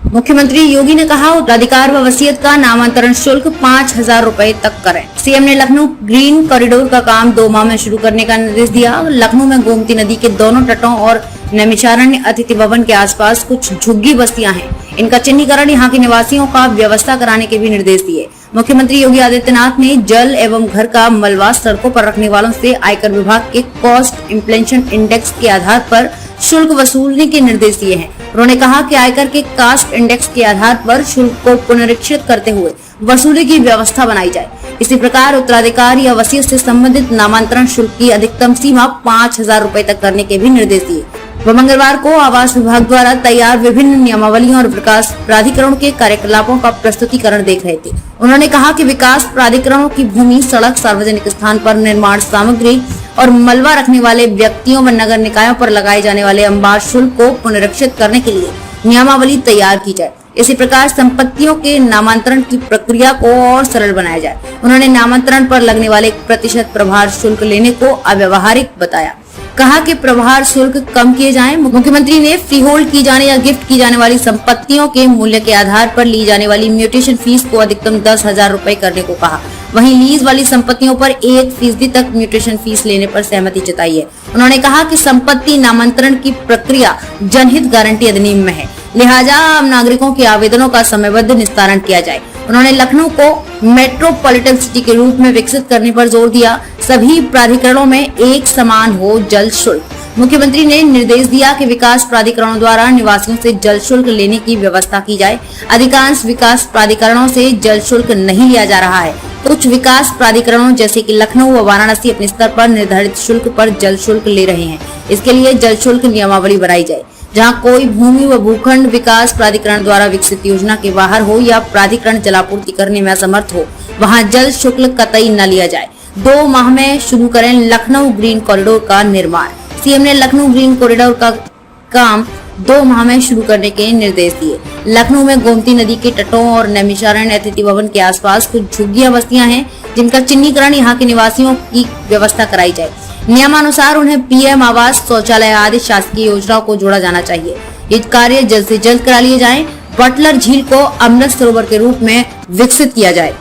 मुख्यमंत्री योगी ने कहा, उत्तराधिकार व वसीयत का नामांतरण शुल्क 5,000 रूपए तक करें। सीएम ने लखनऊ ग्रीन कॉरिडोर का काम 2 माह में शुरू करने का निर्देश दिया। लखनऊ में गोमती नदी के दोनों तटों और नैमिषारण्य अतिथि भवन के आसपास कुछ झुग्गी बस्तियां हैं। इनका चिन्हीकरण यहाँ के निवासियों का व्यवस्था कराने के भी निर्देश दिए। मुख्यमंत्री योगी आदित्यनाथ ने जल एवं घर का मलबा सड़कों पर रखने वालों से आयकर विभाग के कॉस्ट इन्फ्लेशन इंडेक्स के आधार पर शुल्क वसूलने के निर्देश दिए हैं। उन्होंने कहा कि आयकर के कास्ट इंडेक्स के आधार पर शुल्क को पुनरीक्षित करते हुए वसूली की व्यवस्था बनाई जाए। इसी प्रकार उत्तराधिकार या वसीयत से संबंधित नामांतरण शुल्क की अधिकतम सीमा 5,000 रूपए तक करने के भी निर्देश दिए। वह मंगलवार को आवास विभाग द्वारा तैयार विभिन्न नियमावलियों और विकास प्राधिकरणों के कार्यकलापों का प्रस्तुतिकरण देख रहे थे। उन्होंने कहा कि विकास प्राधिकरणों की भूमि, सड़क, सार्वजनिक स्थान पर निर्माण सामग्री और मलबा रखने वाले व्यक्तियों व नगर निकायों पर लगाए जाने वाले अंबार शुल्क को पुनरीक्षित करने के लिए नियमावली तैयार की जाए। इसी प्रकार संपत्तियों के नामांतरण की प्रक्रिया को और सरल बनाया जाए। उन्होंने नामांतरण पर लगने वाले 1% प्रभार शुल्क लेने को अव्यावहारिक बताया। कहा कि प्रभार शुल्क कम किए जाएं। मुख्यमंत्री ने फ्री होल्ड की जाने या गिफ्ट की जाने वाली संपत्तियों के मूल्य के आधार पर ली जाने वाली म्यूटेशन फीस को अधिकतम 10,000 रूपए करने को कहा। वहीं लीज वाली संपत्तियों पर 1% तक म्यूटेशन फीस लेने पर सहमति जताई है। उन्होंने कहा कि संपत्ति नामांतरण की प्रक्रिया जनहित गारंटी अधिनियम में है, लिहाजा आम नागरिकों के आवेदनों का समयबद्ध निस्तारण किया जाए। उन्होंने लखनऊ को मेट्रोपॉलिटन सिटी के रूप में विकसित करने पर जोर दिया। सभी प्राधिकरणों में एक समान हो जल शुल्क। मुख्यमंत्री ने निर्देश दिया कि विकास प्राधिकरणों द्वारा निवासियों से जल शुल्क लेने की व्यवस्था की जाए। अधिकांश विकास प्राधिकरणों से जल शुल्क नहीं लिया जा रहा है। कुछ विकास प्राधिकरणों जैसे कि लखनऊ व वाराणसी अपने स्तर पर निर्धारित शुल्क पर जल शुल्क ले रहे हैं। इसके लिए जल शुल्क नियमावली बनाई जाए। जहां कोई भूमि व भूखंड विकास प्राधिकरण द्वारा विकसित योजना के बाहर हो या प्राधिकरण जलापूर्ति करने में असमर्थ हो, वहां जल शुल्क कतई न लिया जाए। 2 माह में शुरू करें लखनऊ ग्रीन कॉरिडोर का निर्माण। सीएम ने लखनऊ ग्रीन कॉरिडोर का काम 2 माह में शुरू करने के निर्देश दिए। लखनऊ में गोमती नदी के तटों और नैमिषारण्य अतिथि भवन के आसपास कुछ झुग्गियां बस्तियां हैं, जिनका चिन्हीकरण यहाँ के निवासियों की व्यवस्था कराई जाए। नियमानुसार उन्हें पीएम आवास, शौचालय आदि शासकीय योजनाओं को जोड़ा जाना चाहिए। ये कार्य जल्द से जल्द करा लिए जाएं। बटलर झील को अमृत सरोवर के रूप में विकसित किया जाए।